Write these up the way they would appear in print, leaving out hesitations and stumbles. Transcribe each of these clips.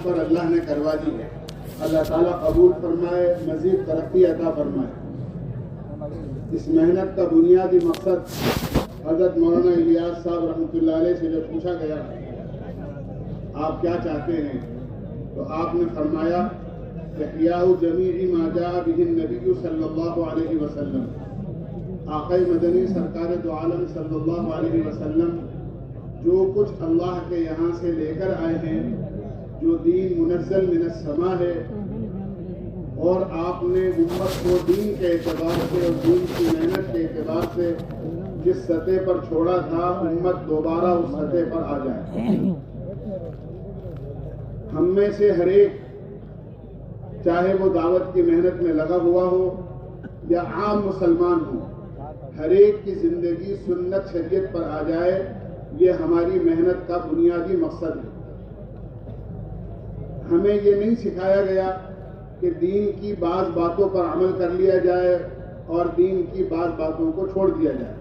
پر اللہ نے کروا دی ہے. اللہ تعالیٰ قبول فرمائے, مزید ترقی عطا فرمائے. اس محنت کا بنیادی مقصد حضرت مولانا الیاس صاحب رحمۃ اللہ علیہ سے جب پوچھا گیا آپ کیا چاہتے ہیں, تو آپ نے فرمایا احیاء جمیع ما جاء بہ النبی صلی اللہ علیہ وسلم. آقا مدنی سرکار دو عالم صلی اللہ علیہ وسلم جو کچھ اللہ کے یہاں سے لے کر آئے ہیں, جو دین منزل من السماء ہے, اور آپ نے امت کو دین کے اعتبار سے اور دین کی محنت کے اعتبار سے جس سطح پر چھوڑا تھا, امت دوبارہ اس سطح پر آ جائے. ہم میں سے ہر ایک, چاہے وہ دعوت کی محنت میں لگا ہوا ہو یا عام مسلمان ہو, ہر ایک کی زندگی سنت شریعت پر آ جائے. یہ ہماری محنت کا بنیادی مقصد ہے. ہمیں یہ نہیں سکھایا گیا کہ دین کی بعض باتوں پر عمل کر لیا جائے اور دین کی بعض باتوں کو چھوڑ دیا جائے.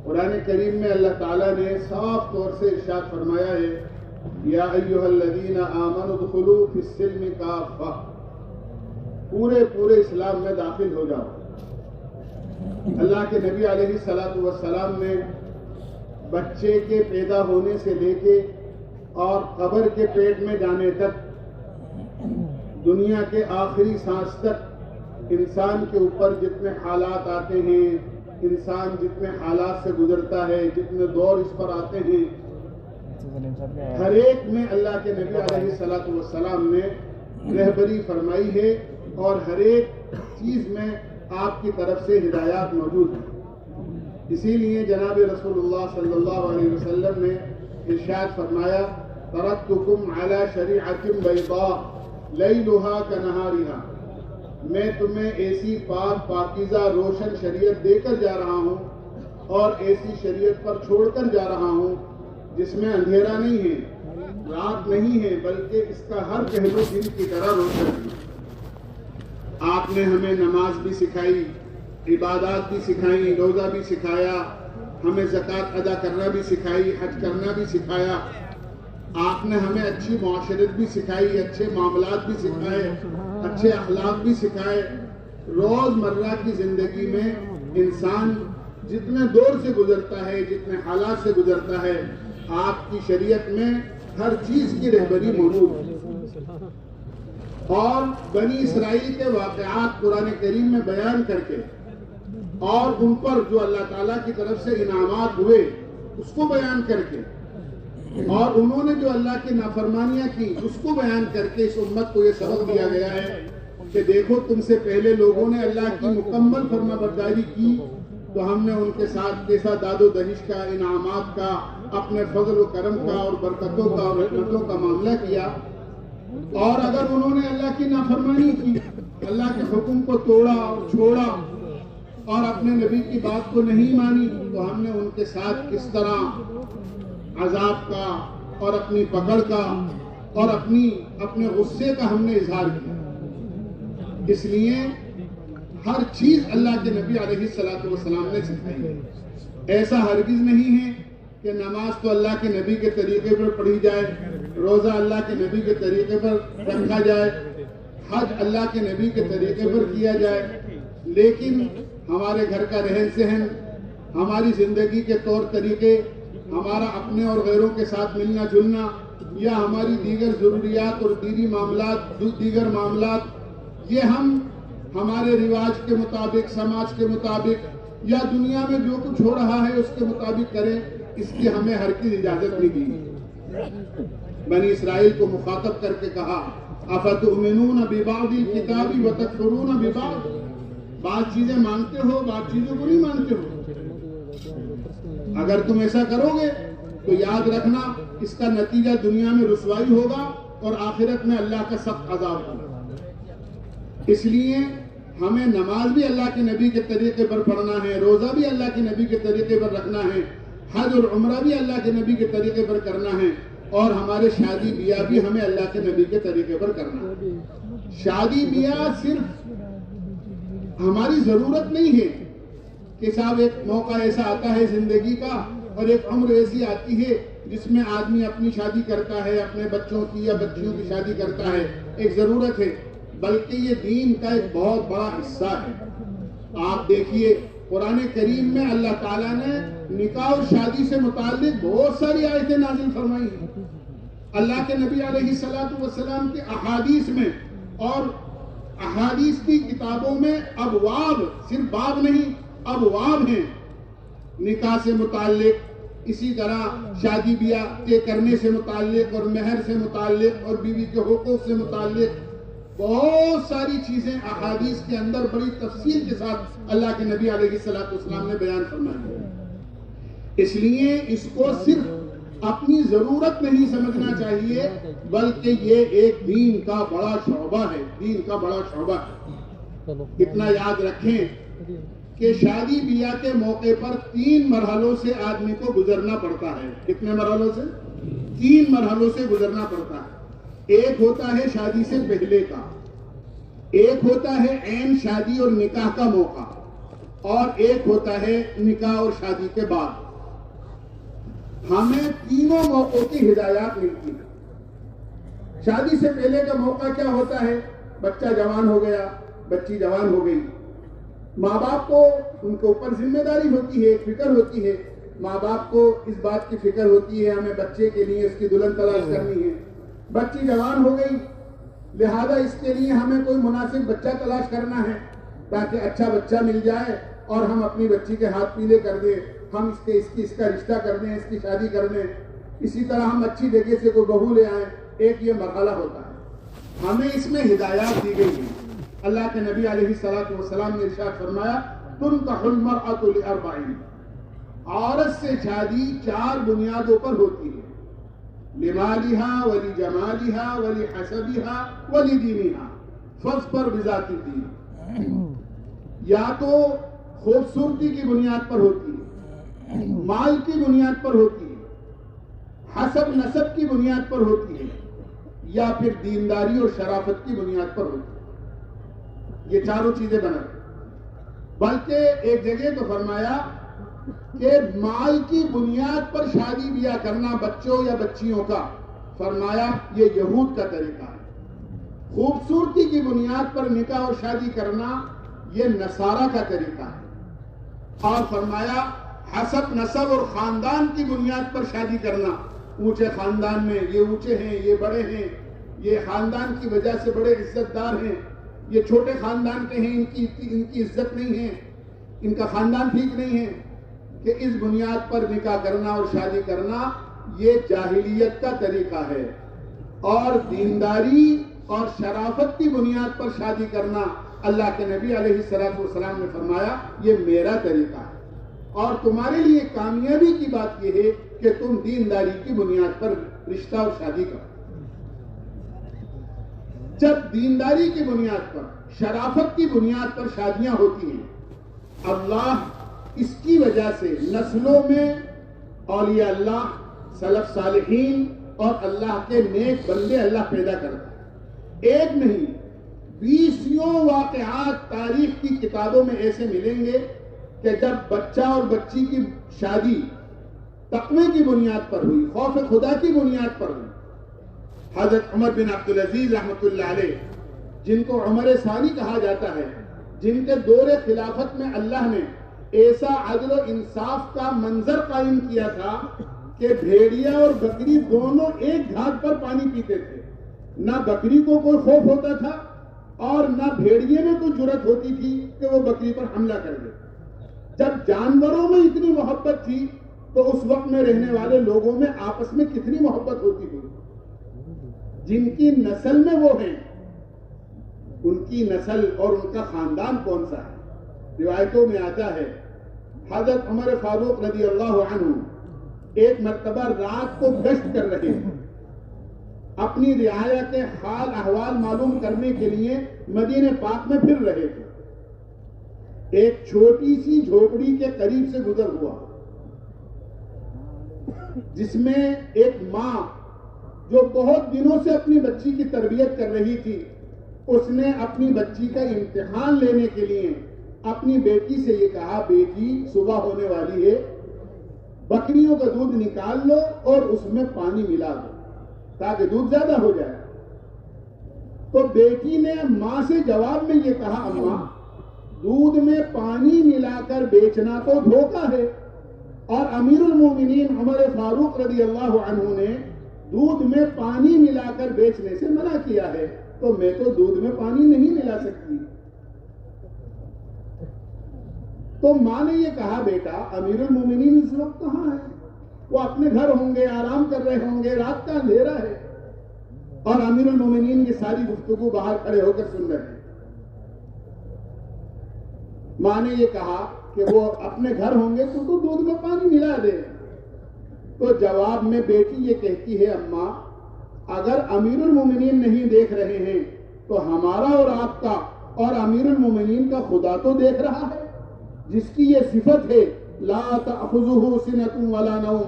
قرآن کریم میں اللہ تعالیٰ نے صاف طور سے ارشاد فرمایا ہے, یا ایھا الذین آمنوا ادخلوا فی السلم کافہ, پورے اسلام میں داخل ہو جاؤ. اللہ کے نبی علیہ الصلوۃ والسلام نے بچے کے پیدا ہونے سے لے کے اور قبر کے پیٹ میں جانے تک, دنیا کے آخری سانس تک انسان کے اوپر جتنے حالات آتے ہیں, انسان جتنے حالات سے گزرتا ہے, جتنے دور اس پر آتے ہیں, ہر ایک میں اللہ کے نبی علیہ الصلوۃ والسلام نے رہبری فرمائی ہے, اور ہر ایک چیز میں آپ کی طرف سے ہدایات موجود ہیں. اسی لیے جناب رسول اللہ صلی اللہ علیہ وسلم نے ارشاد فرمایا, ترکتکم علی شریعۃ بیضاء لیلھا کنہارھا, میں تمہیں ایسی پاک پاکیزہ روشن شریعت دے کر جا رہا ہوں, اور ایسی شریعت پر چھوڑ کر جا رہا ہوں جس میں اندھیرا نہیں ہے, رات نہیں ہے, بلکہ اس کا ہر پہلو دن کی طرح روشن ہے. آپ نے ہمیں نماز بھی سکھائی, عبادات بھی سکھائی, روزہ بھی سکھایا, ہمیں زکوٰۃ ادا کرنا بھی سکھائی, حج کرنا بھی سکھایا. آپ نے ہمیں اچھی معاشرت بھی سکھائی, اچھے معاملات بھی سکھائے, اچھے اخلاق بھی سکھائے. روز مرہ کی زندگی میں انسان جتنے دور سے گزرتا ہے, جتنے حالات سے گزرتا ہے, آپ کی شریعت میں ہر چیز کی رہبری موجود ہے. اور بنی اسرائیل کے واقعات قرآن کریم میں بیان کر کے, اور ان پر جو اللہ تعالیٰ کی طرف سے انعامات ہوئے اس کو بیان کر کے, اور انہوں نے جو اللہ کی نافرمانیاں کی اس کو بیان کر کے اس امت کو یہ سبق دیا گیا ہے کہ دیکھو تم سے پہلے لوگوں نے اللہ کی مکمل فرما برداری کی, تو ہم نے ان کے ساتھ کیسا داد و دہش کا, انعامات کا, اپنے فضل و کرم کا اور برکتوں کا اور رحمتوں کا معاملہ کیا. اور اگر انہوں نے اللہ کی نافرمانی کی, اللہ کے حکم کو توڑا اور چھوڑا اور اپنے نبی کی بات کو نہیں مانی, تو ہم نے ان کے ساتھ کس طرح عذاب کا اور اپنی پکڑ کا اور اپنے غصے کا ہم نے اظہار کیا. اس لیے ہر چیز اللہ کے نبی علیہ الصلوۃ والسلام نے سکھائی ہے. ایسا ہرگز نہیں ہے کہ نماز تو اللہ کے نبی کے طریقے پر پڑھی جائے, روزہ اللہ کے نبی کے طریقے پر رکھا جائے, حج اللہ کے نبی کے طریقے پر کیا جائے, لیکن ہمارے گھر کا رہن سہن, ہماری زندگی کے طور طریقے, ہمارا اپنے اور غیروں کے ساتھ ملنا جلنا, یا ہماری دیگر ضروریات اور دیگر معاملات, یہ ہم ہمارے رواج کے مطابق, سماج کے مطابق, یا دنیا میں جو کچھ ہو رہا ہے اس کے مطابق کریں, اس کی ہمیں ہر کی اجازت نہیں دی. بنی اسرائیل کو مخاطب کر کے کہا, افتؤمنون ببعض الکتاب وتکفرون ببعض, بعض چیزیں مانتے ہو, بعض چیزوں کو نہیں مانتے ہو. اگر تم ایسا کرو گے تو یاد رکھنا اس کا نتیجہ دنیا میں رسوائی ہوگا اور آخرت میں اللہ کا سخت عذاب ہوگا. اس لیے ہمیں نماز بھی اللہ کے نبی کے طریقے پر پڑھنا ہے, روزہ بھی اللہ کے نبی کے طریقے پر رکھنا ہے, حج اور عمرہ بھی اللہ کے نبی کے طریقے پر کرنا ہے, اور ہمارے شادی بیاہ بھی ہمیں اللہ کے نبی کے طریقے پر کرنا ہے. شادی بیاہ صرف ہماری ضرورت نہیں ہے کہ صاحب ایک موقع ایسا آتا ہے زندگی کا اور ایک عمر ایسی آتی ہے جس میں آدمی اپنی شادی کرتا ہے، اپنے بچوں کی یا بچیوں کی شادی کرتا ہے، ایک ضرورت ہے، بلکہ یہ دین کا ایک بہت بڑا حصہ ہے۔ آپ دیکھیے قرآن کریم میں اللہ تعالیٰ نے نکاح اور شادی سے متعلق بہت ساری آیتیں نازل فرمائی ہیں۔ اللہ کے نبی علیہ السلام کے احادیث میں اور احادیث کی کتابوں میں ابواب، صرف باب نہیں، ابواب ہیں نکاح سے متعلق، اسی طرح شادی بیاہ کے کرنے سے متعلق اور مہر سے متعلق اور بیوی کے حقوق سے متعلق بہت ساری چیزیں احادیث کے اندر بڑی تفصیل کے ساتھ اللہ کے نبی علیہ السلام نے بیان فرمائی ہے۔ اس لیے اس کو صرف اپنی ضرورت نہیں سمجھنا چاہیے، بلکہ یہ ایک دین کا بڑا شعبہ ہے، دین کا بڑا شعبہ ہے۔ اتنا یاد رکھیں کہ شادی بیاہ کے موقع پر 3 مرحلوں سے آدمی کو گزرنا پڑتا ہے۔ کتنے مرحلوں سے؟ 3 مرحلوں سے گزرنا پڑتا ہے۔ ایک ہوتا ہے شادی سے پہلے کا، ایک ہوتا ہے عین شادی اور نکاح کا موقع، اور ایک ہوتا ہے نکاح اور شادی کے بعد۔ ہمیں تینوں موقعوں کی ہدایات ملتی ہیں۔ شادی سے پہلے کا موقع کیا ہوتا ہے؟ بچہ جوان ہو گیا، بچی جوان ہو گئی، ماں باپ کو ان کے اوپر ذمہ داری ہوتی ہے، فکر ہوتی ہے، ماں باپ کو اس بات کی فکر ہوتی ہے ہمیں بچے کے لیے اس کی دلہن تلاش کرنی ہے۔ بچی جوان ہو گئی، لہذا اس کے لیے ہمیں کوئی مناسب بچہ تلاش کرنا ہے تاکہ اچھا بچہ مل جائے اور ہم اپنی بچی کے ہاتھ پیلے کر دیں، ہم اس کا رشتہ کر دیں، اس کی شادی کر دیں، اسی طرح ہم اچھی جگہ سے کوئی بہو لے آئیں۔ ایک یہ مرحلہ ہوتا ہے، ہمیں اس میں ہدایات دی گئی ہیں۔ اللہ کے نبی علیہ السلام نے ارشاد فرمایا تنکح المرأة ل4، عورت سے شادی 4 بنیادوں پر ہوتی ہے، لمالها ولجمالها ولحسبها ولدینها فاظفر بذات الدین۔ یا تو خوبصورتی کی بنیاد پر ہوتی ہے، مال کی بنیاد پر ہوتی ہے، حسب نسب کی بنیاد پر ہوتی ہے، یا پھر دینداری اور شرافت کی بنیاد پر ہوتی ہے۔ یہ چاروں چیزیں بنا، بلکہ ایک جگہ تو فرمایا کہ مال کی بنیاد پر شادی بیاہ کرنا بچوں یا بچیوں کا، فرمایا یہ یہود کا طریقہ ہے۔ خوبصورتی کی بنیاد پر نکاح اور شادی کرنا یہ نصارہ کا طریقہ ہے۔ اور فرمایا حسب نسب اور خاندان کی بنیاد پر شادی کرنا، اونچے خاندان میں یہ اونچے ہیں، یہ بڑے ہیں، یہ خاندان کی وجہ سے بڑے عزت دار ہیں، یہ چھوٹے خاندان کے ہیں، ان کی عزت نہیں ہے، ان کا خاندان ٹھیک نہیں ہے، کہ اس بنیاد پر نکاح کرنا اور شادی کرنا یہ جاہلیت کا طریقہ ہے۔ اور دینداری اور شرافت کی بنیاد پر شادی کرنا، اللہ کے نبی علیہ السلام نے فرمایا یہ میرا طریقہ ہے۔ اور تمہارے لیے کامیابی کی بات یہ ہے کہ تم دینداری کی بنیاد پر رشتہ اور شادی کرو۔ جب دینداری کی بنیاد پر، شرافت کی بنیاد پر شادیاں ہوتی ہیں، اللہ اس کی وجہ سے نسلوں میں اولیاء اللہ، سلف صالحین اور اللہ کے نیک بندے اللہ پیدا کرتا ہے۔ ایک نہیں، 20 واقعات تاریخ کی کتابوں میں ایسے ملیں گے کہ جب بچہ اور بچی کی شادی تقوی کی بنیاد پر ہوئی، خوف خدا کی بنیاد پر ہوئی۔ حضرت عمر بن عبدالعزیز رحمۃ اللہ علیہ، جن کو عمر ثانی کہا جاتا ہے، جن کے دور خلافت میں اللہ نے ایسا عدل و انصاف کا منظر قائم کیا تھا کہ بھیڑیا اور بکری دونوں ایک گھاٹ پر پانی پیتے تھے، نہ بکری کو کوئی خوف ہوتا تھا اور نہ بھیڑیے میں کوئی جرت ہوتی تھی کہ وہ بکری پر حملہ کر دے۔ جب جانوروں میں اتنی محبت تھی تو اس وقت میں رہنے والے لوگوں میں آپس میں کتنی محبت ہوتی تھی۔ جن کی نسل میں وہ ہیں، ان کی نسل اور ان کا خاندان کون سا ہے؟ روایتوں میں آتا ہے حضرت عمر فاروق رضی اللہ عنہ ایک مرتبہ رات کو گشت کر رہے ہیں، اپنی رعایا کے حال احوال معلوم کرنے کے لیے مدینہ پاک میں پھر رہے تھے۔ ایک چھوٹی سی جھوپڑی کے قریب سے گزر ہوا، جس میں ایک ماں جو بہت دنوں سے اپنی بچی کی تربیت کر رہی تھی، اس نے اپنی بچی کا امتحان لینے کے لیے اپنی بیٹی سے یہ کہا، بیٹی صبح ہونے والی ہے، بکریوں کا دودھ نکال لو اور اس میں پانی ملا دو تاکہ دودھ زیادہ ہو جائے. تو بیٹی نے ماں سے جواب میں یہ کہا اماں دودھ میں پانی ملا کر بیچنا تو دھوکہ ہے اور امیر المومنین عمر فاروق رضی اللہ عنہ نے دودھ میں پانی ملا کر بیچنے سے منع کیا ہے تو میں تو دودھ میں پانی نہیں ملا سکتی. تو ماں نے یہ کہا بیٹا امیر المومنین اس وقت کہاں ہے؟ وہ اپنے گھر ہوں گے, آرام کر رہے ہوں گے, رات کا اندھیرا ہے. اور امیر المومنین کی ساری گفتگو باہر کھڑے ہو کر سن رہے ہیں. ماں نے یہ کہا کہ وہ اپنے گھر ہوں گے تو دودھ میں پانی ملا دے. تو جواب میں بیٹی یہ کہتی ہے اماں اگر امیر المومنین نہیں دیکھ رہے ہیں تو ہمارا اور آپ کا اور امیر المومنین کا خدا تو دیکھ رہا ہے جس کی یہ صفت ہے لا تأخذہ سنۃ ولا نوم,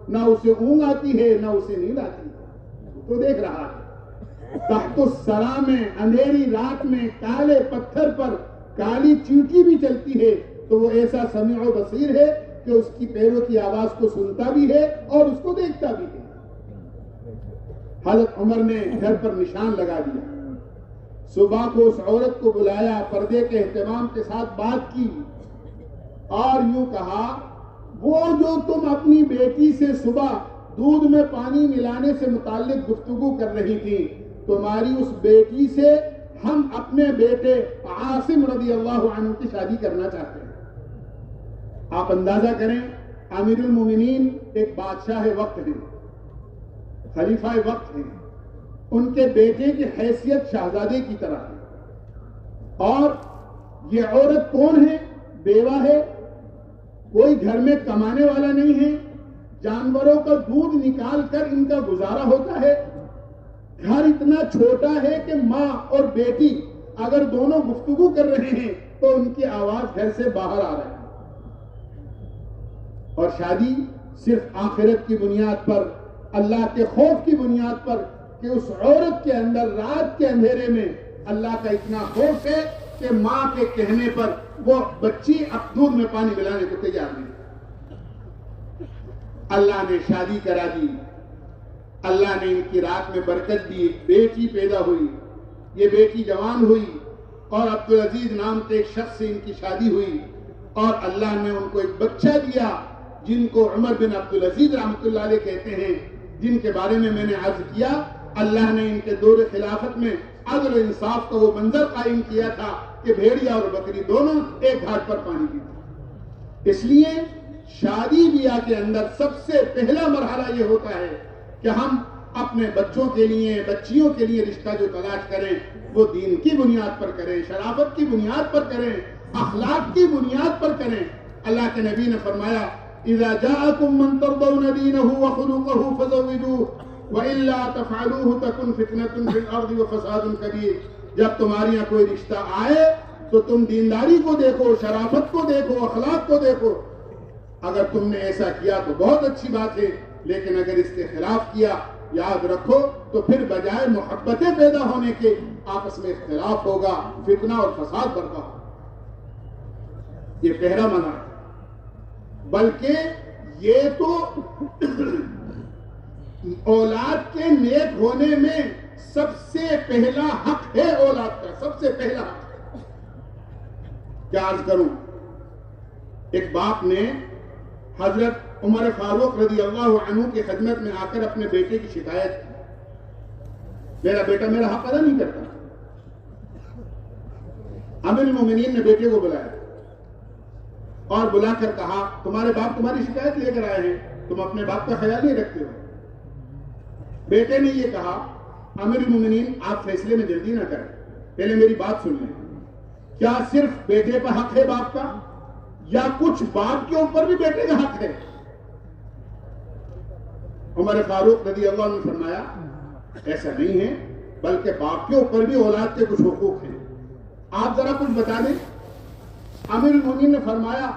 نہ اسے اونگ آتی ہے نہ اسے نیند آتی ہے, تو دیکھ رہا ہے. تحت الثری میں اندھیری رات میں کالے پتھر پر کالی چیونٹی بھی چلتی ہے تو وہ ایسا سمیع و بصیر ہے کہ اس کی پیروں کی آواز کو سنتا بھی ہے اور اس کو دیکھتا بھی ہے. حضرت عمر نے گھر پر نشان لگا دیا. صبح کو اس عورت کو بلایا, پردے کے اہتمام کے ساتھ بات کی اور یوں کہا وہ جو تم اپنی بیٹی سے صبح دودھ میں پانی ملانے سے متعلق گفتگو کر رہی تھی تمہاری اس بیٹی سے ہم اپنے بیٹے عاصم رضی اللہ عنہ کی شادی کرنا چاہتے ہیں. آپ اندازہ کریں امیر المومنین ایک بادشاہ وقت ہیں, خلیفہ وقت ہیں, ان کے بیٹے کی حیثیت شہزادے کی طرح ہے اور یہ عورت کون ہے؟ بیوہ ہے, کوئی گھر میں کمانے والا نہیں ہے, جانوروں کا دودھ نکال کر ان کا گزارا ہوتا ہے. گھر اتنا چھوٹا ہے کہ ماں اور بیٹی اگر دونوں گفتگو کر رہے ہیں تو ان کی آواز گھر سے باہر آ رہی ہے. اور شادی صرف آخرت کی بنیاد پر, اللہ کے خوف کی بنیاد پر کہ اس عورت کے اندر رات کے اندھیرے میں اللہ کا اتنا خوف ہے کہ ماں کے کہنے پر وہ بچی اب دودھ میں پانی ملانے کو تیار نہیں. اللہ نے شادی کرا دی, اللہ نے ان کی رات میں برکت دی, بیٹی پیدا ہوئی, یہ بیٹی جوان ہوئی اور عبدالعزیز نام کے ایک شخص سے ان کی شادی ہوئی اور اللہ نے ان کو ایک بچہ دیا جن کو عمر بن عبدالعزیز رحمۃ اللہ علیہ کہتے ہیں, جن کے بارے میں نے عرض کیا اللہ نے ان کے دور خلافت میں عدل و انصاف کا وہ منظر قائم کیا تھا کہ بھیڑیا اور بکری دونوں ایک گھاٹ پر پانی پیتے. اس لیے شادی بیاہ کے اندر سب سے پہلا مرحلہ یہ ہوتا ہے کہ ہم اپنے بچوں کے لیے, بچیوں کے لیے رشتہ جو تلاش کریں وہ دین کی بنیاد پر کریں, شرافت کی بنیاد پر کریں, اخلاق کی بنیاد پر کریں. اللہ کے نبی نے فرمایا اذا جاءكم من ترضون دينه وخلقه فزوجوه والا تفعلوه تكن فتنة في الارض وفساد كبير. جب تمہارے یہاں کوئی رشتہ آئے تو تم دینداری کو دیکھو, شرافت کو دیکھو, اخلاق کو دیکھو. اگر تم نے ایسا کیا تو بہت اچھی بات ہے, لیکن اگر اس کے خلاف کیا یاد رکھو تو پھر بجائے محبتیں پیدا ہونے کے آپس میں اختلاف ہوگا, فتنہ اور فساد برپا ہوگا. یہ پہلا منع ہے. بلکہ یہ تو اولاد کے نیک ہونے میں سب سے پہلا حق ہے, اولاد کا سب سے پہلا حق. کیا عرض کروں, ایک باپ نے حضرت عمر فاروق رضی اللہ عنہ کی خدمت میں آ کر اپنے بیٹے کی شکایت کی, میرا بیٹا میرا حق ادا نہیں کرتا. امیر المومنین نے بیٹے کو بلایا اور بلا کر کہا تمہارے باپ تمہاری شکایت لے کر آئے ہیں, تم اپنے باپ کا خیال نہیں رکھتے ہو. بیٹے نے یہ کہا امیر المومنین آپ فیصلے میں جلدی نہ کریں, پہلے میری بات سن لیں. کیا صرف بیٹے پر حق ہے باپ کا یا کچھ باپ کے اوپر بھی بیٹے کا حق ہے؟ عمر فاروق رضی اللہ عنہ نے فرمایا ایسا نہیں ہے, بلکہ باپ کے اوپر بھی اولاد کے کچھ حقوق ہیں, آپ ذرا کچھ بتا دیں. امیر المومنین نے فرمایا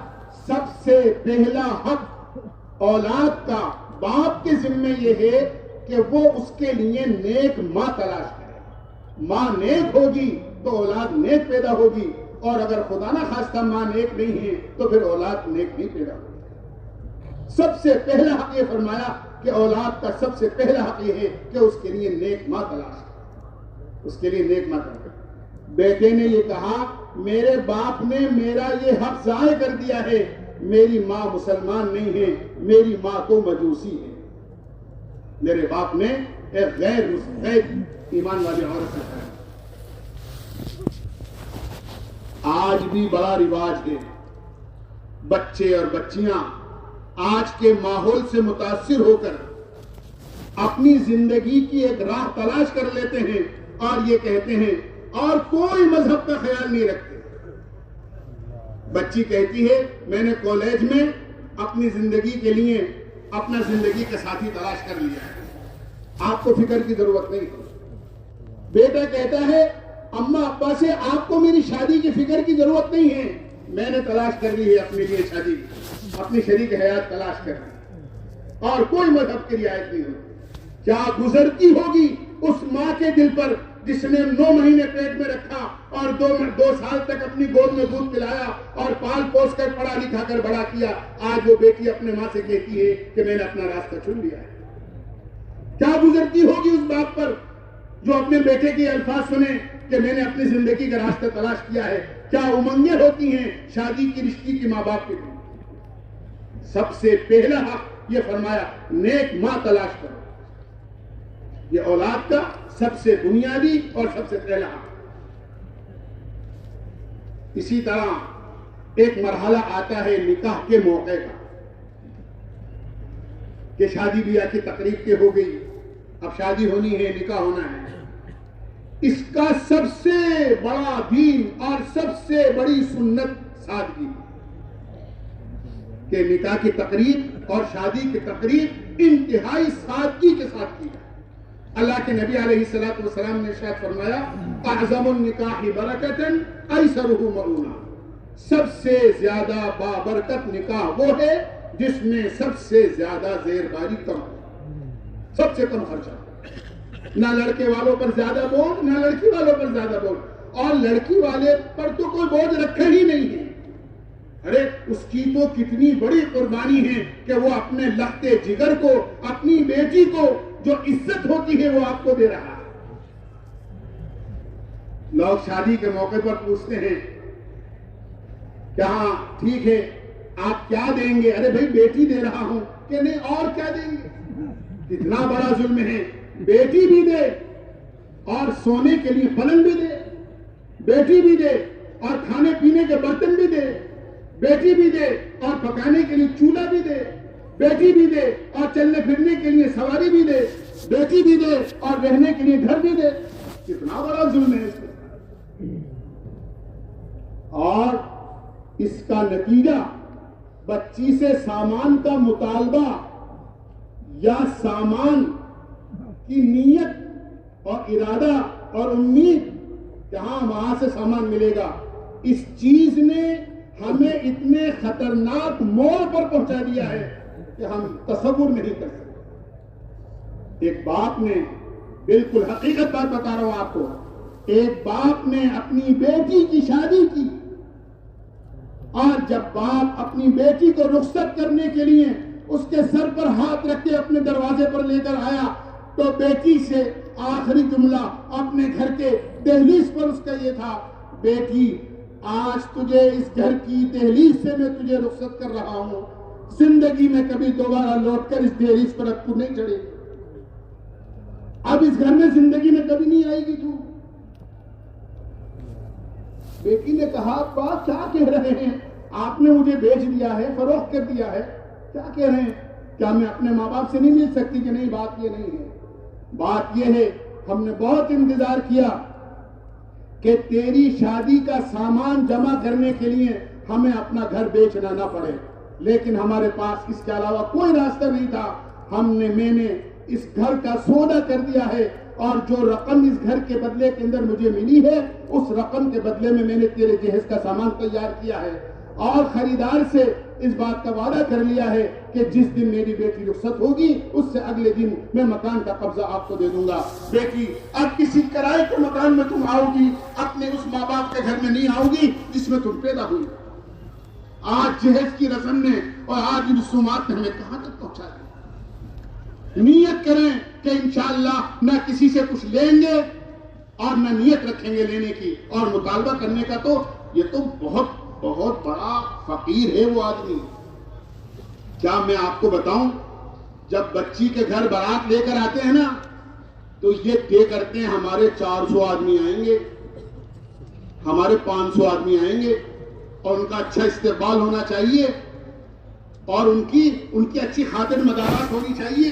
سب سے پہلا حق اولاد کا باپ کے ذمے یہ ہے کہ وہ اس کے لیے نیک ماں تلاش کرے. ماں نیک ہوگی تو اولاد نیک پیدا ہوگی, اور اگر خدا نہ خواستہ ماں نیک نہیں ہے تو پھر اولاد نیک نہیں پیدا ہوگی. سب سے پہلا حق یہ فرمایا کہ اولاد کا سب سے پہلا حق یہ ہے کہ اس کے لیے نیک ماں تلاش کرو، اس کے لیے نیک ماں تلاش کرو۔ بیٹے نے یہ کہا میرے باپ نے میرا یہ حق ضائع کر دیا ہے، میری ماں مسلمان نہیں ہے، میری ماں تو مجوسی ہے۔ میرے باپ نے ایک غیر ایمان والی عورت سے کہا۔ آج بھی بڑا رواج ہے، بچے اور بچیاں آج کے ماحول سے متاثر ہو کر اپنی زندگی کی ایک راہ تلاش کر لیتے ہیں اور یہ کہتے ہیں اور کوئی مذہب کا خیال نہیں رکھتے۔ بچی کہتی ہے میں نے کالج میں اپنی زندگی کے لیے اپنا زندگی کا ساتھی تلاش کر لیا ہے، آپ کو فکر کی ضرورت نہیں ہے۔ بیٹا کہتا ہے اماں ابا سے آپ کو میری شادی کی فکر کی ضرورت نہیں ہے، میں نے تلاش کر لی ہے اپنے لیے شادی، اپنی شریک حیات تلاش کر لی، اور کوئی مذہب کی رعایت نہیں ہوتی۔ کیا گزرتی ہوگی اس ماں کے دل پر جس نے 9 مہینے پیٹ میں رکھا اور 2 سال تک اپنی گود میں دودھ پلایا اور پال پوس کر پڑھا لکھا کر بڑا کیا، آج وہ بیٹی اپنے ماں سے کہتی ہے کہ میں نے اپنا راستہ چن لیا ہے۔ کیا گزرتی ہوگی اس بات پر جو اپنے بیٹے کے الفاظ سنے کہ میں نے اپنی زندگی کا راستہ تلاش کیا ہے؟ کیا امنگیں ہوتی ہیں شادی کی رشتے کی ماں باپ کے لیے؟ سب سے پہلا حق یہ فرمایا نیک ماں تلاش کرو، یہ اولاد کا سب سے بنیادی اور سب سے پہلا حق۔ اسی طرح ایک مرحلہ آتا ہے نکاح کے موقع کا کہ شادی بیاہ کی تقریب کے ہو گئی، اب شادی ہونی ہے، نکاح ہونا ہے۔ اس کا سب سے بڑا دین اور سب سے بڑی سنت سادگی کہ نکاح کی تقریب اور شادی کی تقریب انتہائی سادگی کے ساتھ کی جائے۔ اللہ کے نبی علیہ الصلوۃ والسلام نے ارشاد فرمایا اعظم النکاح برکتاً ایسرہ مؤونہ، سب سے زیادہ بابرکت نکاح وہ ہے جس میں سب سے زیادہ زیر باری کم ہو، سب سے کم خرچہ، نہ لڑکے والوں پر زیادہ بوجھ نہ لڑکی والوں پر زیادہ بوجھ، اور لڑکی والے پر تو کوئی بوجھ رکھا ہی نہیں ہے۔ ارے اس کی تو کتنی بڑی قربانی ہے کہ وہ اپنے لختے جگر کو، اپنی بیٹی کو جو عزت ہوتی ہے وہ آپ کو دے رہا ہے۔ لوگ شادی کے موقع پر پوچھتے ہیں کہ ہاں ٹھیک ہے آپ کیا دیں گے؟ ارے بھائی بیٹی دے رہا ہوں کہ نہیں اور کیا دیں گے؟ اتنا بڑا ظلم ہے، بیٹی بھی دے اور سونے کے لیے پلنگ بھی دے، بیٹی بھی دے اور کھانے پینے کے برتن بھی دے، بیٹی بھی دے اور پکانے کے لیے چولہا بھی دے، بیٹی بھی دے اور چلنے پھرنے کے لیے سواری بھی دے، بیٹی بھی دے اور رہنے کے لیے گھر بھی دے۔ کتنا بڑا ظلم ہے اس میں۔ اور اس کا نتیجہ بچی سے سامان کا مطالبہ یا سامان کی نیت اور ارادہ اور امید کہ ہاں وہاں سے سامان ملے گا، اس چیز نے ہمیں اتنے خطرناک موڑ پر پہنچا دیا ہے کہ ہم تصور نہیں کر سکتے۔ ایک باپ نے، بالکل حقیقت بات بتا رہا ہوں آپ کو، ایک باپ نے اپنی بیٹی کی شادی کی اور جب باپ اپنی بیٹی کو رخصت کرنے کے لیے اس کے سر پر ہاتھ رکھ کے اپنے دروازے پر لے کر آیا تو بیٹی سے آخری جملہ اپنے گھر کے دہلیز پر اس کا یہ تھا، بیٹی آج تجھے اس گھر کی دہلیز سے میں تجھے رخصت کر رہا ہوں، زندگی میں کبھی دوبارہ لوٹ کر اس دہلیز پر اب تو نہیں چڑھے گی، اب اس گھر میں زندگی میں کبھی نہیں آئے گی تو۔ بیٹی نے کہا ابا کیا کہہ رہے ہیں آپ نے مجھے بیچ دیا ہے، فروخت کر دیا ہے، کیا کہہ رہے ہیں؟ کیا میں اپنے ماں باپ سے نہیں مل سکتی؟ کہ نہیں، بات یہ نہیں ہے، بات یہ ہے ہم نے بہت انتظار کیا کہ تیری شادی کا سامان جمع کرنے کے لیے ہمیں اپنا گھر بیچنا نہ پڑے، لیکن ہمارے پاس اس کے علاوہ کوئی راستہ نہیں تھا، میں نے اس گھر کا سودا کر دیا ہے اور جو رقم اس گھر کے بدلے کے اندر مجھے ملی ہے اس رقم کے بدلے میں نے تیرے جہیز کا سامان تیار کیا ہے اور خریدار سے اس بات کا وعدہ کر لیا ہے کہ جس دن میری بیٹی رخصت ہوگی اس سے اگلے دن میں مکان کا قبضہ آپ کو دے دوں گا۔ بیٹی اب کسی کرائے کے مکان میں تم آؤ گی، اپنے اس ماں باپ کے گھر میں نہیں آؤ گی جس میں تم پیدا ہوئی۔ آج جہیز کی رسم نے اور آج ان رسومات نے ہمیں کہاں تک پہنچا دیا. نیت کریں کہ انشاءاللہ نہ کسی سے کچھ لیں گے اور نہ نیت رکھیں گے لینے کی اور مطالبہ کرنے کا. تو یہ تو بہت بہت بڑا فقیر ہے وہ آدمی. کیا میں آپ کو بتاؤں, جب بچی کے گھر بارات لے کر آتے ہیں نا تو یہ طے کرتے ہیں ہمارے 400 آدمی آئیں گے, ہمارے 500 آدمی آئیں گے اور ان کا اچھا استقبال ہونا چاہیے اور ان کی اچھی خاطر مدارات ہونی چاہیے.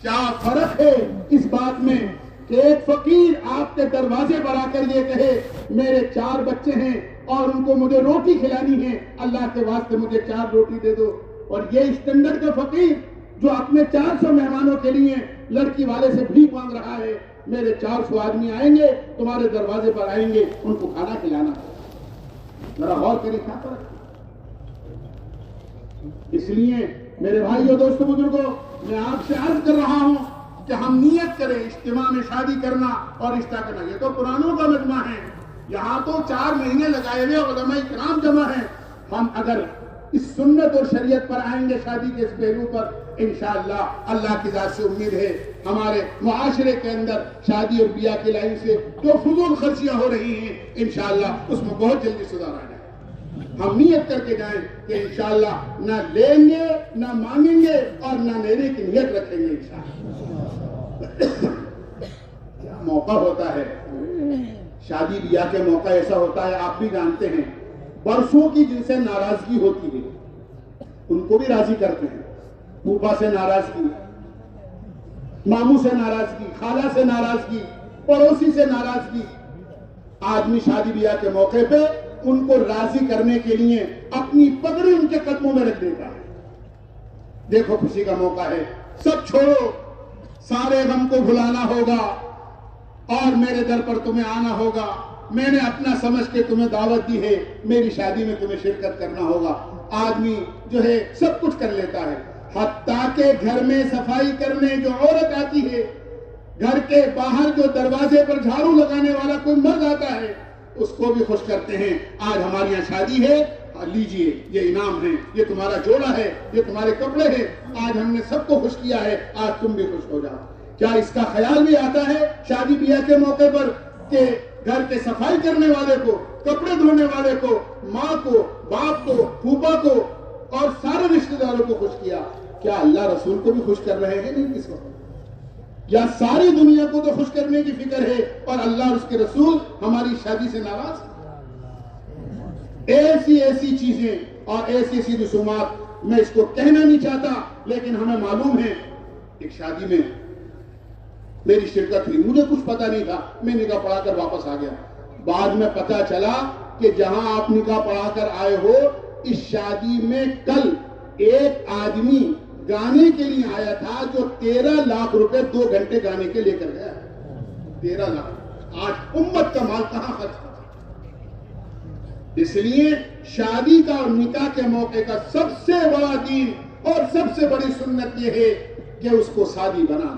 کیا فرق ہے اس بات میں کہ ایک فقیر آپ کے دروازے پر آ کر یہ کہے میرے 4 بچے ہیں اور ان کو مجھے روٹی کھلانی ہے, اللہ کے واسطے مجھے 4 روٹی دے دو. اور یہ اسٹینڈرڈ کا فقیر جو اپنے 400 مہمانوں کے لیے لڑکی والے سے بھیک مانگ رہا ہے, میرے 400 آدمی آئیں گے تمہارے دروازے پر آئیں گے ان کو کھانا کھلانا. ذرا غور کریں کیا فرق. اس لیے میرے بھائیوں دوستوں بزرگوں, میں آپ سے عرض کر رہا ہوں کہ ہم نیت کریں اجتماع میں شادی کرنا اور رشتہ کرنا. یہ تو پرانوں کا مجمع ہے, یہاں تو 4 مہینے لگائے ہوئے علماء کرام جمع ہیں. ہم اگر اس سنت اور شریعت پر آئیں گے شادی کے اس پہلو پر, انشاءاللہ اللہ کی ذات سے امید ہے ہمارے معاشرے کے اندر شادی اور بیاہ کی لائن سے جو فضول خرچیاں ہو رہی ہیں انشاءاللہ اس میں بہت جلدی سدھار آ جائے. ہم نیت کر کے جائیں کہ انشاءاللہ نہ لیں گے نہ مانگیں گے اور نہ لینے کی نیت رکھیں گے انشاءاللہ. کیا موقع ہوتا ہے شادی بیاہ کے موقع ایسا ہوتا ہے, آپ بھی جانتے ہیں, برسوں کی جن سے ناراضگی ہوتی ہے ان کو بھی راضی کرتے ہیں. پھوپھا سے ناراضگی, ماموں سے ناراضگی, خالہ سے ناراضگی, پڑوسی سے ناراضگی. آدمی شادی بیاہ کے موقع پہ ان کو راضی کرنے کے لیے اپنی پگڑی ان کے قدموں میں رکھ دیتا ہے. دیکھو خوشی کا موقع ہے, سب چھوڑو, سارے غم کو بھلانا ہوگا اور میرے در پر تمہیں آنا ہوگا. میں نے اپنا سمجھ کے تمہیں دعوت دی ہے, میری شادی میں تمہیں شرکت کرنا ہوگا. آدمی جو ہے سب کچھ کر لیتا ہے, حتیٰ کہ گھر میں صفائی کرنے جو عورت آتی ہے, گھر کے باہر جو دروازے پر جھاڑو لگانے والا کوئی مرد آتا ہے اس کو بھی خوش کرتے ہیں. آج ہمارے یہاں شادی ہے, لیجئے یہ انعام ہے, یہ تمہارا جوڑا ہے, یہ تمہارے کپڑے ہیں, آج ہم نے سب کو خوش کیا ہے, آج تم بھی خوش ہو جاؤ. کیا اس کا خیال بھی آتا ہے شادی بیاہ کے موقع پر کہ گھر کے صفائی کرنے والے کو, کپڑے دھونے والے کو, ماں کو, باپ کو, پھوپھا کو اور سارے رشتہ داروں کو خوش کیا؟ کیا اللہ رسول کو بھی خوش کر رہے ہیں؟ نہیں کس وقت. یا ساری دنیا کو تو خوش کرنے کی فکر ہے اور اللہ اور اس کے رسول ہماری شادی سے ناراض. ایسی چیزیں اور ایسی رسومات, میں اس کو کہنا نہیں چاہتا لیکن ہمیں معلوم ہے. ایک شادی میں میری شرکت ہوئی, مجھے کچھ پتا نہیں تھا, میں نکاح پڑھا کر واپس آ گیا. بعد میں پتا چلا کہ جہاں آپ نکاح پڑھا کر آئے ہو اس شادی میں کل ایک آدمی گانے کے لیے آیا تھا جو 13 لاکھ روپے 2 گھنٹے گانے کے لے کر گیا. 13 لاکھ. آج امت کا مال کہاں خرچ ہوتا. اس لیے شادی کا اور نکاح کے موقع کا سب سے بڑا دین اور سب سے بڑی سنت یہ ہے کہ اس کو سادی بنا.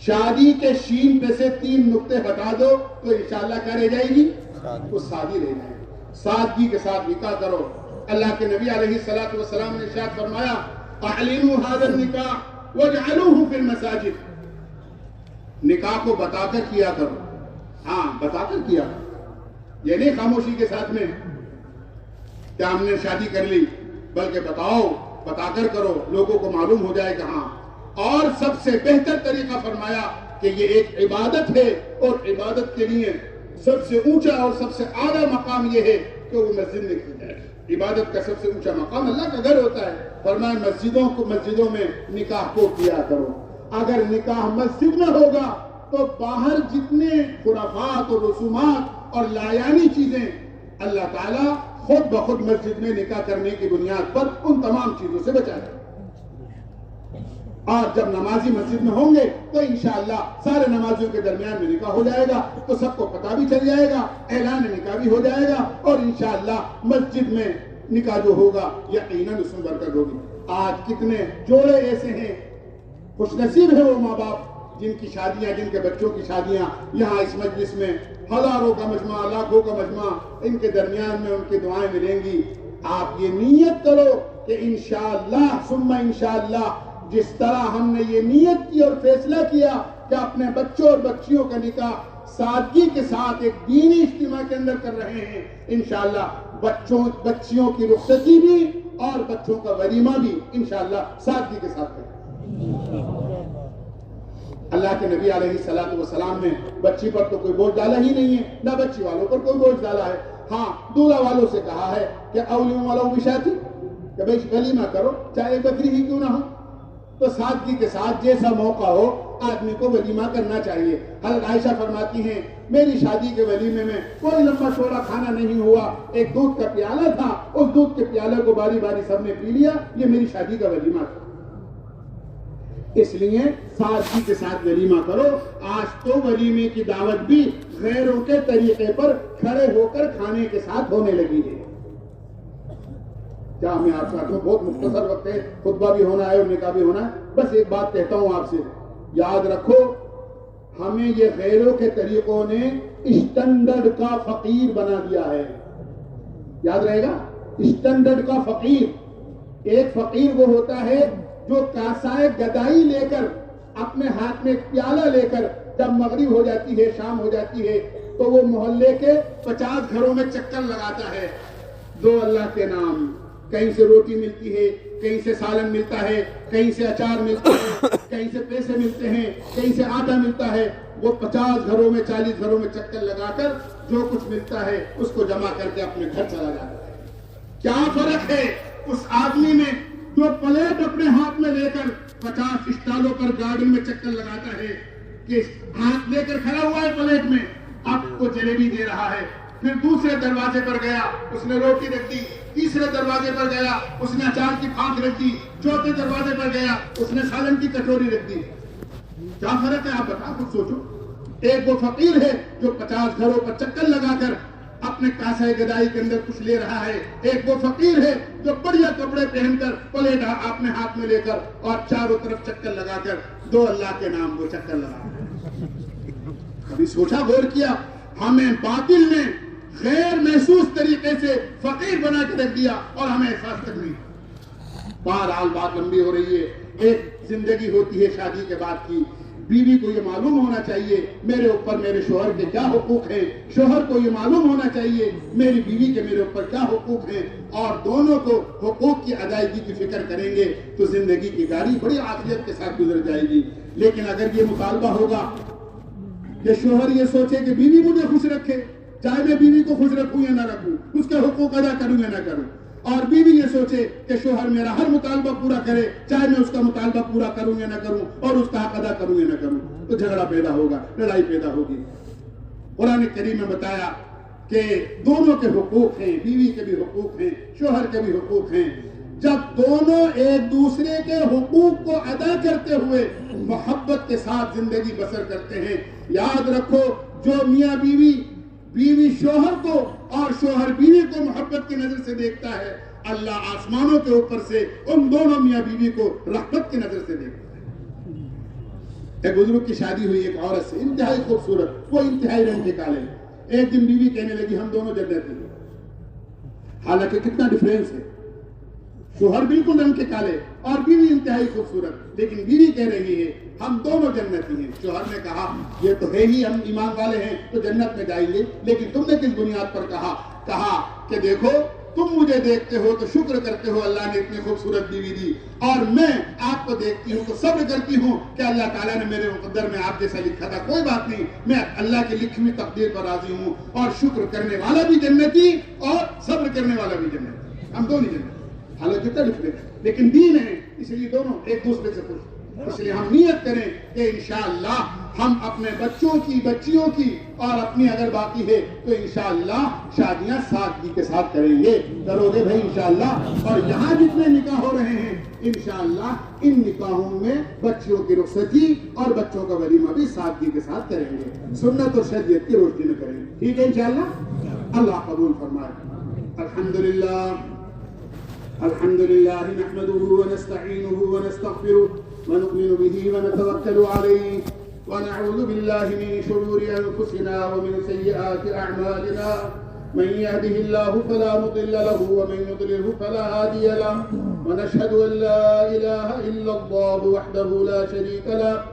شادی کے شین پہ سے 3 نقطے ہٹا دو تو انشاءاللہ کیا رہ جائے گی؟ وہ سادی رہ جائے گی. سادگی کے ساتھ نکاح کرو. اللہ کے نبی علیہ الصلوۃ والسلام نے ارشاد فرمایا اعلنوا هذا النکاح واجعلوه في المساجد. نکاح کو بتا کر کیا کرو. ہاں بتا کر کیا کرو, یہ نہیں خاموشی کے ساتھ میں کیا ہم نے شادی کر لی, بلکہ بتاؤ, بتا کر کرو, لوگوں کو معلوم ہو جائے کہ ہاں. اور سب سے بہتر طریقہ فرمایا کہ یہ ایک عبادت ہے اور عبادت کے لیے سب سے اونچا اور سب سے اعلیٰ مقام یہ ہے کہ وہ مسجد میں کی جائے. عبادت کا سب سے اونچا مقام اللہ کا گھر ہوتا ہے. فرمایا مسجدوں میں نکاح کو کیا کرو. اگر نکاح مسجد میں ہوگا تو باہر جتنے خرافات اور رسومات اور لایانی چیزیں اللہ تعالیٰ خود بخود مسجد میں نکاح کرنے کی بنیاد پر ان تمام چیزوں سے بچائے. اور جب نمازی مسجد میں ہوں گے تو انشاءاللہ سارے نمازیوں کے درمیان میں نکاح ہو جائے گا تو سب کو پتہ بھی چل جائے گا, اعلان نکاح بھی ہو جائے گا اور انشاءاللہ مسجد میں نکاح جو ہوگا یقیناً اس میں برکت ہوگی. آج کتنے جوڑے ایسے ہیں, خوش نصیب ہے وہ ماں باپ جن کی شادیاں, جن کے بچوں کی شادیاں یہاں اس مجلس میں ہزاروں کا مجمع, لاکھوں کا مجمع, ان کے درمیان میں ان کی دعائیں ملیں گی. آپ یہ نیت کرو کہ انشاءاللہ ثم انشاءاللہ جس طرح ہم نے یہ نیت کی اور فیصلہ کیا کہ اپنے بچوں اور بچیوں کا نکاح سادگی کے ساتھ ایک دینی اجتماع کے اندر کر رہے ہیں، انشاءاللہ بچیوں کی رخصتی بھی اور بچوں کا ولیمہ بھی انشاءاللہ سادگی کے ساتھ کریں۔ اللہ کے نبی علیہ السلام نے بچی پر تو کوئی بوجھ ڈالا ہی نہیں ہے، نہ بچی والوں پر کوئی بوجھ ڈالا ہے۔ ہاں دولہا والوں سے کہا ہے کہ اولیوں والوں بشاتی، کہ بھئی ولیمہ کرو چاہے بکری ہی کیوں نہ ہو، تو سادگی کے ساتھ جیسا موقع ہو آدمی کو ولیمہ کرنا چاہیے۔ حضرت عائشہ فرماتی ہیں میری شادی کے ولیمے میں کوئی لمبا چوڑا کھانا نہیں ہوا، ایک دودھ کا پیالہ تھا، اس دودھ کے پیالے کو باری باری سب نے پی لیا، یہ میری شادی کا ولیمہ تھا۔ اس لیے سادگی کے ساتھ ولیمہ کرو۔ آج تو ولیمے کی دعوت بھی غیروں کے طریقے پر کھڑے ہو کر کھانے کے ساتھ ہونے لگی ہے۔ کیا میں آپ ساتھوں بہت مختصر وقت ہے، خطبہ بھی ہونا ہے اور نکاح بھی ہونا ہے، بس ایک بات کہتا ہوں آپ سے، یاد رکھو ہمیں یہ غیروں کے طریقوں نے اسٹینڈرڈ کا فقیر بنا دیا ہے۔ یاد رہے گا، اسٹینڈرڈ کا فقیر۔ ایک فقیر وہ ہوتا ہے جو کاسائے گدائی لے کر اپنے ہاتھ میں ایک پیالہ لے کر جب مغرب ہو جاتی ہے، شام ہو جاتی ہے، تو وہ محلے کے 50 گھروں میں چکر لگاتا ہے، دو اللہ کے نام، کہیں سے روٹی ملتی ہے، کہیں سے سالن ملتا ہے، کہیں سے اچار ملتا ہے، کہیں سے پیسے ملتے ہیں، کہیں سے آٹا ملتا ہے، وہ 50 گھروں میں 40 گھروں میں چکر لگا کر جو کچھ ملتا ہے اس کو جمع کر کے اپنے گھر چلا جاتا ہے۔ کیا فرق ہے اس آدمی میں جو پلیٹ اپنے ہاتھ میں لے کر 50 اسٹالوں پر گارڈن میں چکر لگاتا ہے، کہ ہاتھ لے کر کھڑا ہوا ہے پلیٹ میں، اب کو جلیبی دے رہا ہے، پھر دوسرے دروازے پر گیا اس نے روٹی رکھ دی، تیسرے دروازے پر گیا اس نے اچار کی پھانک رکھ دی، چوتھے دروازے پر گیا اس نے سالن کی کٹوری رکھ دی۔ کیا فرق ہے آپ بتا کچھ سوچو۔ ایک وہ فقیر ہے جو 50 گھروں پر چکر لگا کر اپنے کاسہ گدائی کے اندر کچھ لے رہا ہے، ایک وہ فقیر ہے جو بڑھیا کپڑے پہن کر پلیٹ اپنے ہاتھ میں لے کر اور چاروں طرف چکر لگا کر دو اللہ کے نام کو چکر لگا کر۔ کبھی سوچا غور کیا ہمیں باطل نے غیر محسوس طریقے سے فقیر بنا کے رکھ دیا اور ہمیں احساس تک نہیں۔ بہرحال بات لمبی ہو رہی ہے، ایک زندگی ہوتی ہے شادی کے بعد کی، بیوی کو یہ معلوم ہونا چاہیے میرے اوپر میرے شوہر کے کیا حقوق ہیں، شوہر کو یہ معلوم ہونا چاہیے میری بیوی کے میرے اوپر کیا حقوق ہیں، اور دونوں کو حقوق کی ادائیگی کی فکر کریں گے تو زندگی کی گاڑی بڑی عافیت کے ساتھ گزر جائے گی۔ لیکن اگر یہ مطالبہ ہوگا کہ شوہر یہ سوچے کہ بیوی مجھے خوش رکھے، چاہے میں بیوی کو خوش رکھوں یا نہ رکھوں، اس کے حقوق ادا کروں یا نہ کروں، اور بیوی یہ سوچے کہ شوہر میرا ہر مطالبہ پورا کرے، چاہے میں اس کا مطالبہ پورا کروں یا نہ کروں، اور اس کا حق ادا کروں یا نہ کروں، تو جھگڑا پیدا ہوگا، لڑائی پیدا ہوگی۔ قرآن کریم میں بتایا کہ دونوں کے حقوق ہیں، بیوی کے بھی حقوق ہیں، شوہر کے بھی حقوق ہیں۔ جب دونوں ایک دوسرے کے حقوق کو ادا کرتے ہوئے محبت کے ساتھ زندگی بسر کرتے ہیں، یاد رکھو جو میاں بیوی شوہر کو اور شوہر بیوی کو محبت کی نظر سے دیکھتا ہے، اللہ آسمانوں کے اوپر سے ان دونوں میاں بیوی کو رحمت کی نظر سے دیکھتا ہے۔ ایک بزرگ کی شادی ہوئی ایک عورت سے، انتہائی خوبصورت، وہ انتہائی رنگ کے کالے، ایک دن بیوی کہنے لگی ہم دونوں جنتی ہیں، حالانکہ کتنا ڈفرینس ہے، شوہر بالکل رنگ کے کالے اور بیوی انتہائی خوبصورت، لیکن بیوی کہہ رہی ہے ہم دونوں جنتی ہیں۔ شوہر نے کہا یہ تو ہے ہی ہم ایمان والے ہیں تو جنت میں جائیں گے، لیکن تم نے کس بنیاد پر کہا کہ دیکھو تم مجھے دیکھتے ہو تو شکر کرتے ہو اللہ نے اتنی خوبصورت بیوی دی، اور میں آپ کو دیکھتی ہوں تو صبر کرتی ہوں کہ اللہ تعالیٰ نے میرے مقدر میں آپ جیسا لکھا تھا، کوئی بات نہیں، میں اللہ کی لکھی ہوئی تقدیر پر راضی ہوں، اور شکر کرنے والا بھی جنتی اور صبر کرنے والا بھی جنتی، ہم دونوں جنتی۔ حالانکہ کتنا ڈفرینس ہے، لیکن دین ہے، اس لیے دونوں ایک دوسرے سے خوش۔ اس لیے ہم نیت کریں کہ انشاءاللہ ہم اپنے بچوں کی، بچیوں کی اور اپنی اگر باقی ہے تو انشاءاللہ شادیاں سادگی کے ساتھ کریں گے، کرو گے بھائی انشاءاللہ۔ اور یہاں جتنے نکاح ہو رہے ہیں انشاءاللہ ان نکاحوں میں بچیوں کی رخصتی اور بچوں کا ولیمہ بھی سادگی کے ساتھ کریں گے، سنت اور شریعت کی روشنی میں کریں گے، ٹھیک ہے انشاءاللہ۔ اللہ قبول فرمائے۔ الحمدللہ نحمده ونستعینه ونستغفره ونؤمن به ونتوکل علیہ ونعوذ باللہ من شرور انفسنا ومن سیئات اعمالنا من يهده الله فلا مضل له ومن يضلله فلا هادي له ونشهد أن لا إله إلا الله وحده لا شريك له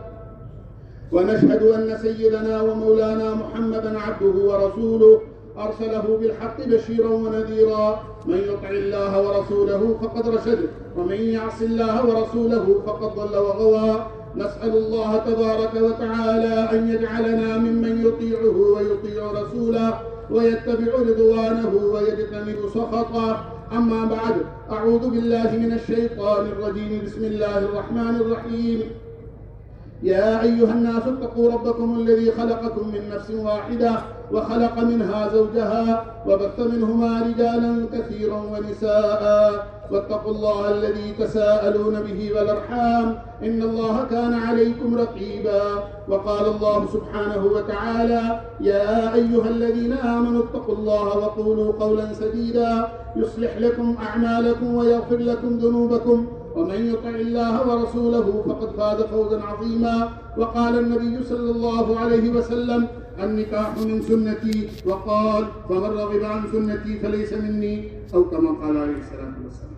ونشهد أن سيدنا ومولانا محمدا عبده ورسوله أرسله بالحق بشيرا ونذيرا من يطع الله ورسوله فقد رشد ومن يعص الله ورسوله فقد ضل وغوى نسأل الله تبارك وتعالى أن يجعلنا ممن يطيعه ويطيع رسوله ويتبع رضوانه ويجتنب سخطه. أما بعد، أعوذ بالله من الشيطان الرجيم. بسم الله الرحمن الرحيم. يا أيها الناس اتقوا ربكم الذي خلقكم من نفس واحدة وخلق منها زوجها وبث منهما رجالا كثيرا ونساء واتقوا الله الذي تساءلون به والأرحام إن الله كان عليكم رقيبا. وقال الله سبحانه وتعالى: يا أيها الذين آمنوا اتقوا الله وقولوا قولا سديدا يصلح لكم أعمالكم ويغفر لكم ذنوبكم ومن يطع الله ورسوله فقد فاز فوزا عظيما. وقال النبي صلى الله عليه وسلم: النكاح من سنتي، وقال: فمن رغب عن سنتي فليس مني، أو كما قال عليه الصلاة والسلام.